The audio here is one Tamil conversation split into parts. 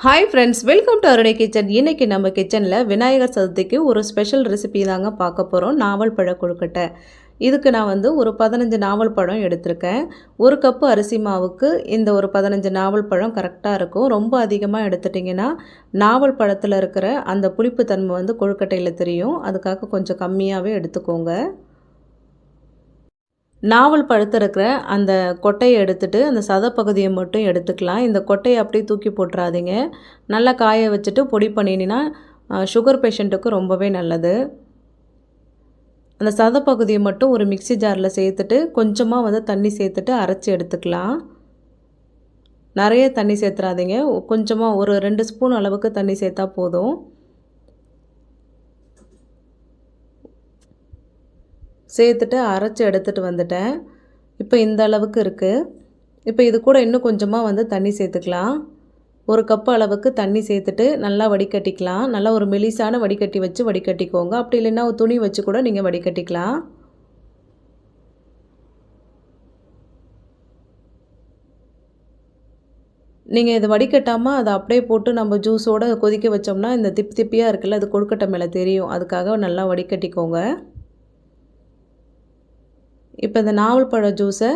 Hi friends, welcome to Arunai kitchen. இன்றைக்கி நம்ம கிச்சனில் விநாயகர் சதுர்த்திக்கு ஒரு ஸ்பெஷல் ரெசிபி தாங்க பார்க்க போகிறோம். நாவல் பழ கொழுக்கட்டை. இதுக்கு நான் ஒரு 15 நாவல் பழம் எடுத்திருக்கேன். ஒரு கப்பு அரிசி மாவுக்கு இந்த ஒரு 15 நாவல் பழம் கரெக்டாக இருக்கும். ரொம்ப அதிகமாக எடுத்துட்டிங்கன்னா நாவல் பழத்தில் இருக்கிற அந்த புளிப்பு தன்மை கொழுக்கட்டையில் தெரியும். அதுக்காக கொஞ்சம் கம்மியாகவே எடுத்துக்கோங்க. நாவல் பழுத்து இருக்கிற அந்த கொட்டையை எடுத்துட்டு அந்த சதை பகுதியை மட்டும் எடுத்துக்கலாம். இந்த கொட்டையை அப்படியே தூக்கி போட்டுறாதீங்க. நல்லா காய வச்சுட்டு பொடி பண்ணினா சுகர் பேஷண்ட்டுக்கு ரொம்பவே நல்லது. அந்த சதை பகுதியை மட்டும் ஒரு மிக்ஸி ஜாரில் சேர்த்துட்டு கொஞ்சமாக தண்ணி சேர்த்துட்டு அரைச்சி எடுத்துக்கலாம். நிறைய தண்ணி சேர்த்துறாதீங்க. கொஞ்சமாக ஒரு 2 ஸ்பூன் அளவுக்கு தண்ணி சேர்த்தா போதும். சேர்த்துட்டு அரைச்சி எடுத்துகிட்டு வந்துட்டேன். இப்போ இந்த அளவுக்கு இருக்குது. இப்போ இது கூட இன்னும் கொஞ்சமாக தண்ணி சேர்த்துக்கலாம். ஒரு கப் அளவுக்கு தண்ணி சேர்த்துட்டு நல்லா வடிகட்டிக்கலாம். நல்லா ஒரு மெலிசான வடிகட்டி வச்சு வடிகட்டிக்கோங்க. அப்படி இல்லைன்னா ஒரு துணி வச்சு கூட நீங்கள் வடிகட்டிக்கலாம். நீங்கள் இதை வடிகட்டாமல் அதை அப்படியே போட்டு நம்ம ஜூஸோடு கொதிக்க வச்சோம்னா இந்த திப்பியாக இருக்குல்ல, அது கொழுக்கட்டை மேலே தெரியும். அதுக்காக நல்லா வடிகட்டிக்கோங்க. இப்போ இந்த நாவல் பழ ஜூஸை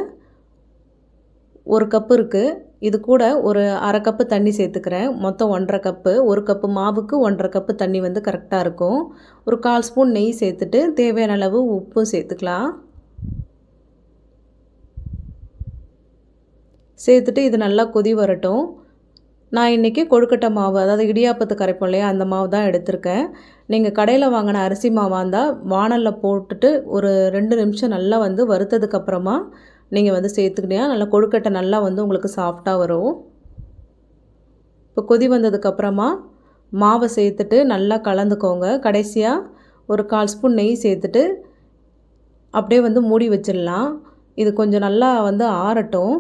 ஒரு கப்பு இருக்குது. இது கூட ஒரு அரை கப்பு தண்ணி சேர்த்துக்கிறேன். மொத்தம் 1.5 கப்பு. ஒரு கப்பு மாவுக்கு 1.5 கப்பு தண்ணி கரெக்டாக இருக்கும். ஒரு 1/4 ஸ்பூன் நெய் சேர்த்துட்டு தேவையான அளவு உப்பு சேர்த்துக்கலாம். சேர்த்துட்டு இது நல்லா கொதி வரட்டும். நான் இன்றைக்கி கொழுக்கட்டை மாவு, அதாவது இடியாப்பத்துக்கு அரைப்போம் இல்லையா, அந்த மாவு தான் எடுத்திருக்கேன். நீங்கள் கடையில் வாங்கின அரிசி மாவாக இருந்தால் வானலில் போட்டுட்டு ஒரு 2 நிமிஷம் நல்லா வறுத்ததுக்கப்புறமா நீங்கள் சேர்த்துக்கிட்டீங்கன்னா நல்லா கொழுக்கட்டை நல்லா உங்களுக்கு சாஃப்டாக வரும். இப்போ கொதி வந்ததுக்கப்புறமா மாவை சேர்த்துட்டு நல்லா கலந்துக்கோங்க. கடைசியாக ஒரு 1/4 ஸ்பூன் நெய் சேர்த்துட்டு அப்படியே மூடி வச்சிடலாம். இது கொஞ்சம் நல்லா ஆறட்டும்.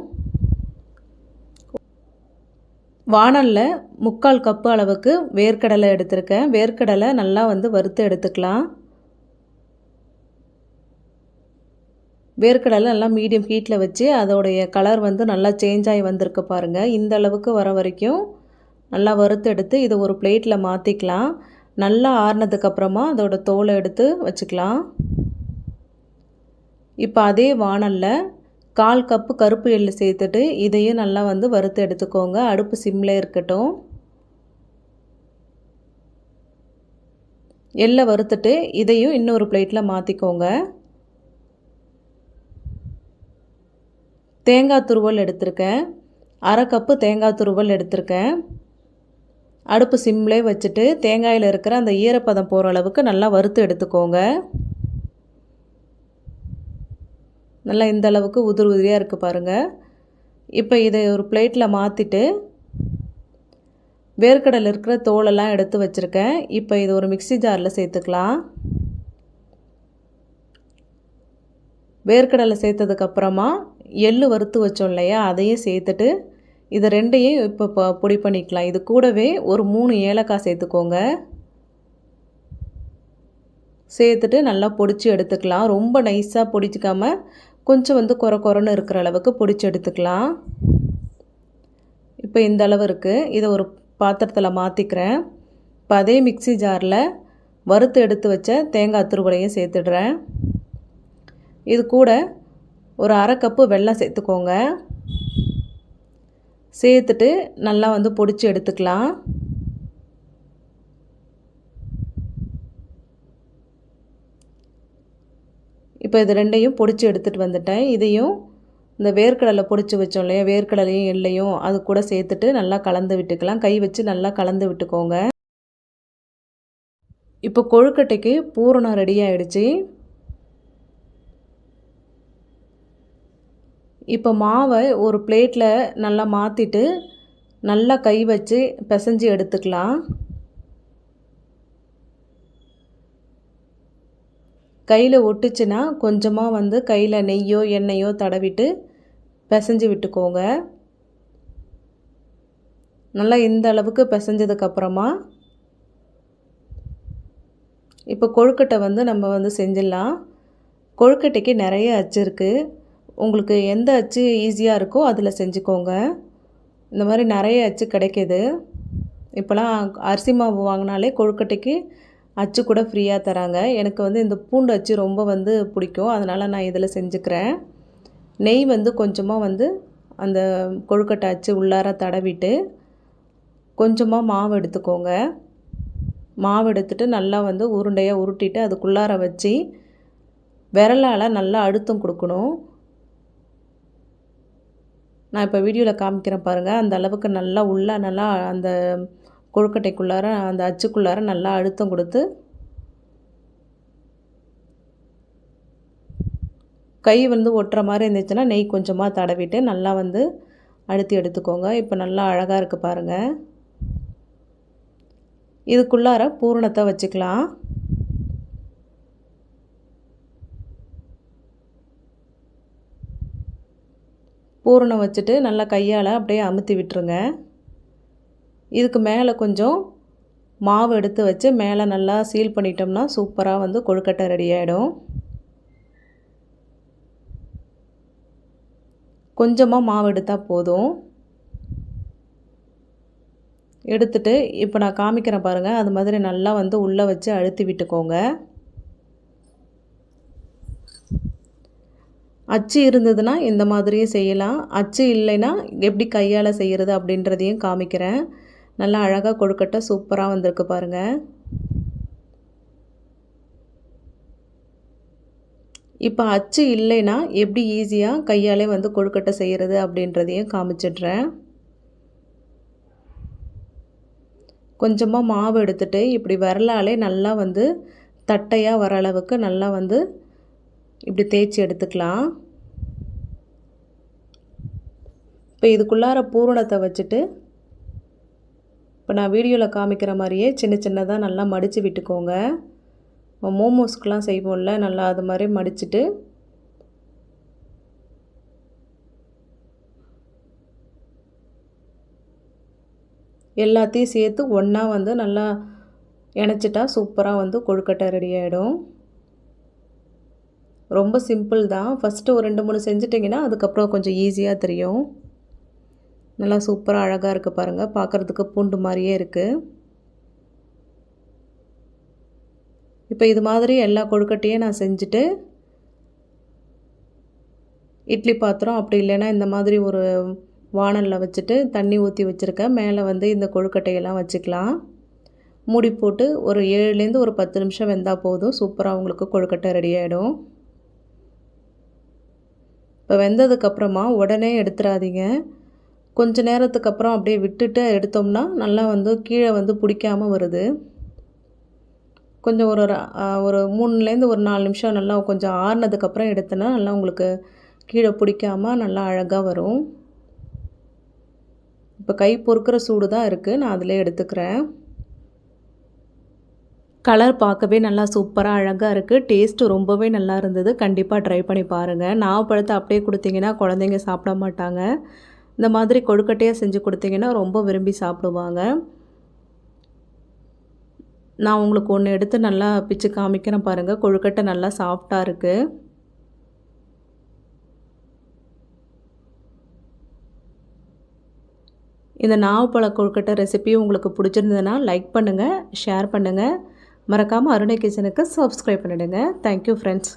வானலில் 3/4 கப்பு அளவுக்கு வேர்க்கடலை எடுத்திருக்கேன். வேர்க்கடலை நல்லா வறுத்து எடுத்துக்கலாம். வேர்க்கடலை நல்லா மீடியம் ஹீட்டில் வச்சு அதோடைய கலர் நல்லா சேஞ்ச் ஆகி வந்திருக்கு பாருங்கள். இந்த அளவுக்கு வர வரைக்கும் நல்லா வறுத்து எடுத்து இதை ஒரு பிளேட்டில் மாற்றிக்கலாம். நல்லா ஆறுனதுக்கப்புறமா அதோட தோலை எடுத்து வச்சுக்கலாம். இப்போ அதே வானலில் 1/4 கப்பு கருப்பு எள்ளு சேர்த்துட்டு இதையும் நல்லா வறுத்து எடுத்துக்கோங்க. அடுப்பு சிம்மில் இருக்கட்டும். எள்ளை வறுத்துட்டு இதையும் இன்னொரு பிளேட்டில் மாற்றிக்கோங்க. தேங்காய் துருவல் எடுத்திருக்கேன். அரை கப்பு தேங்காய் துருவல் எடுத்திருக்கேன். அடுப்பு சிம்மிலே வச்சுட்டு தேங்காயில் இருக்கிற அந்த ஈரப்பதம் போகிற அளவுக்கு நல்லா வறுத்து எடுத்துக்கோங்க. நல்லா இந்த அளவுக்கு உதிரி உதிரியாக இருக்குது பாருங்கள். இப்போ இதை ஒரு பிளேட்டில் மாற்றிட்டு வேர்க்கடலை இருக்கிற தோலெல்லாம் எடுத்து வச்சுருக்கேன். இப்போ இது ஒரு மிக்ஸி ஜாரில் சேர்த்துக்கலாம். வேர்க்கடலை சேர்த்ததுக்கப்புறமா எள்ளு வறுத்து வச்சோம் இல்லையா, அதையும் சேர்த்துட்டு இது ரெண்டையும் இப்போ பொடி பண்ணிக்கலாம். இது கூடவே ஒரு 3 ஏலக்காய் சேர்த்துக்கோங்க. சேர்த்துட்டு நல்லா பொடிச்சு எடுத்துக்கலாம். ரொம்ப நைஸாக பொடிச்சிக்காமல் கொஞ்சம் கொர கொரன்னு இருக்கிற அளவுக்கு பொடிச்சு எடுத்துக்கலாம். இப்போ இந்த அளவு இருக்குது. இதை ஒரு பாத்திரத்தில் மாற்றிக்கிறேன். இப்போ அதே மிக்ஸி ஜாரில் வறுத்து எடுத்து வச்ச தேங்காய் துருவலையும் சேர்த்துடுறேன். இது கூட ஒரு அரை கப்பு வெல்லம் சேர்த்துக்கோங்க. சேர்த்துட்டு நல்லா பொடிச்சு எடுத்துக்கலாம். இப்போ இது ரெண்டையும் பொடிச்சு எடுத்துகிட்டு வந்துட்டேன். இதையும் இந்த வேர்க்கடலை பொடிச்சு வச்சோம் இல்லையா, வேர்க்கடலையும் எள்ளையும் அது கூட சேர்த்துட்டு நல்லா கலந்து விட்டுக்கலாம். கை வச்சு நல்லா கலந்து விட்டுக்கோங்க. இப்போ கொழுக்கட்டைக்கு பூரணம் ரெடி ஆகிடுச்சு. இப்போ மாவை ஒரு பிளேட்டில் நல்லா மாற்றிட்டு நல்லா கை வச்சு பிசைஞ்சு எடுத்துக்கலாம். கையில் ஒட்டுச்சுன்னா கொஞ்சமாக கையில் நெய்யோ எண்ணெயோ தடவிட்டு பிசைஞ்சு விட்டுக்கோங்க. நல்லா இந்த அளவுக்கு பிசைஞ்சதுக்கப்புறமா இப்போ கொழுக்கட்டை நம்ம செஞ்சிடலாம். கொழுக்கட்டைக்கு நிறைய அச்சு இருக்குது. உங்களுக்கு எந்த அச்சு ஈஸியாக இருக்கோ அதில் செஞ்சுக்கோங்க. இந்த மாதிரி நிறைய அச்சு கிடைக்கிது. இப்போலாம் அரிசி மாவு வாங்கினாலே கொழுக்கட்டைக்கு அச்சு கூட ஃப்ரீயாக தராங்க. எனக்கு வந்து இந்த பூண்டு அச்சு ரொம்ப வந்து பிடிக்கும். அதனால் நான் இதில் செஞ்சுக்கிறேன். நெய் வந்து கொஞ்சமாக வந்து அந்த கொழுக்கட்டை அச்சு உள்ளார தடவிட்டு கொஞ்சமாக மாவு எடுத்துக்கோங்க. மாவு எடுத்துட்டு நல்லா வந்து உருண்டையாக உருட்டிட்டு அதுக்குள்ளார வச்சு விரலால் நல்லா அழுத்தம் கொடுக்கணும். நான் இப்போ வீடியோவில் காமிக்கிறேன் பாருங்கள். அந்த அளவுக்கு நல்லா நல்லா அந்த கொழுக்கட்டைக்குள்ளார அந்த அச்சுக்குள்ளார நல்லா அழுத்தம் கொடுத்து கை வந்து ஒட்டுற மாதிரி இருந்துச்சுன்னா நெய் கொஞ்சமாக தடவிட்டு நல்லா வந்து அழுத்தி எடுத்துக்கோங்க. இப்போ நல்லா அழகாக இருக்குது பாருங்கள். இதுக்குள்ளார பூரணத்தை வச்சுக்கலாம். பூரணம் வச்சுட்டு நல்லா கையால் அப்படியே அமுத்தி விட்டுருங்க. இதுக்கு மேலே கொஞ்சம் மாவு எடுத்து வச்சு மேலே நல்லா சீல் பண்ணிட்டோம்னா சூப்பராக வந்து கொழுக்கட்டை ரெடி ஆகிடும். கொஞ்சமாக மாவு எடுத்தால் போதும். எடுத்துட்டு இப்போ நான் காமிக்கிறேன் பாருங்கள். அது மாதிரி நல்லா வந்து உள்ளே வச்சு அழுத்தி விட்டுக்கோங்க. அச்சு இருந்ததுன்னா இந்த மாதிரியும் செய்யலாம். அச்சு இல்லைன்னா எப்படி கையால் செய்கிறது அப்படின்றதையும் காமிக்கிறேன். நல்லா அழகாக கொழுக்கட்டை சூப்பராக வந்திருக்கு பாருங்கள். இப்போ அச்சு இல்லைன்னா எப்படி ஈஸியாக கையாலே வந்து கொழுக்கட்டை செய்கிறது அப்படின்றதையும் காமிச்சிடுறேன். கொஞ்சமாக மாவு எடுத்துகிட்டு இப்படி விரலாலே நல்லா வந்து தட்டையாக வர அளவுக்கு நல்லா வந்து இப்படி தேய்ச்சி எடுத்துக்கலாம். இப்போ இதுக்குள்ளார பூரணத்தை வச்சுட்டு இப்போ நான் வீடியோவில் காமிக்கிற மாதிரியே சின்ன சின்னதாக நல்லா மடித்து விட்டுக்கோங்க. மோமோஸ்க்கெலாம் செய்வோம்ல, நல்லா அது மாதிரி மடிச்சுட்டு எல்லாத்தையும் சேர்த்து ஒன்றா வந்து நல்லா இணைச்சிட்டா சூப்பராக வந்து கொழுக்கட்டை ரெடி ஆகிடும். ரொம்ப சிம்பிள் தான். ஃபஸ்ட்டு ஒரு 2-3 செஞ்சிட்டிங்கன்னா அதுக்கப்புறம் கொஞ்சம் ஈஸியாக தெரியும். நல்லா சூப்பராக அழகாக இருக்குது பாருங்கள். பார்க்குறதுக்கு பூண்டு மாதிரியே இருக்குது. இப்போ இது மாதிரி எல்லா கொழுக்கட்டையும் நான் செஞ்சுட்டு இட்லி பாத்திரம் அப்படி இல்லைன்னா இந்த மாதிரி ஒரு வாணலில் வச்சுட்டு தண்ணி ஊற்றி வச்சுருக்கேன். மேலே வந்து இந்த கொழுக்கட்டையெல்லாம் வச்சுக்கலாம். மூடி போட்டு ஒரு 7லேருந்து ஒரு 10 நிமிஷம் வெந்தால் போதும். சூப்பராக உங்களுக்கு கொழுக்கட்டை ரெடி ஆகிடும். இப்போ வெந்ததுக்கப்புறமா உடனே எடுத்துடாதீங்க. கொஞ்ச நேரத்துக்கு அப்புறம் அப்படியே விட்டுட்டு எடுத்தோம்னா நல்லா வந்து கீழே வந்து பிடிக்காமல் வருது. கொஞ்சம் ஒரு 3லேருந்து ஒரு 4 நிமிஷம் நல்லா கொஞ்சம் ஆறுனதுக்கப்புறம் எடுத்தோன்னா நல்லா உங்களுக்கு கீழே பிடிக்காமல் நல்லா அழகாக வரும். இப்போ கை பொறுக்கிற சூடு தான் இருக்குது. நான் அதிலே எடுத்துக்கிறேன். கலர் பார்க்கவே நல்லா சூப்பராக அழகாக இருக்குது. டேஸ்ட்டு ரொம்பவே நல்லா இருந்தது. கண்டிப்பாக ட்ரை பண்ணி பாருங்கள். நாவப்பழத்தை அப்படியே கொடுத்தீங்கன்னா குழந்தைங்க சாப்பிட மாட்டாங்க. இந்த மாதிரி கொழுக்கட்டையாக செஞ்சு கொடுத்தீங்கன்னா ரொம்ப விரும்பி சாப்பிடுவாங்க. நான் உங்களுக்கு ஒன்று எடுத்து நல்லா பிச்சு காமிக்கிறேன் பாருங்கள். கொழுக்கட்டை நல்லா சாஃப்டாக இருக்குது. இந்த நாவப்பழ கொழுக்கட்டை ரெசிபி உங்களுக்கு பிடிச்சிருந்ததுன்னா லைக் பண்ணுங்கள், ஷேர் பண்ணுங்கள். மறக்காமல் அருணை கிச்சனுக்கு சப்ஸ்கிரைப் பண்ணிவிடுங்க. Thank you friends.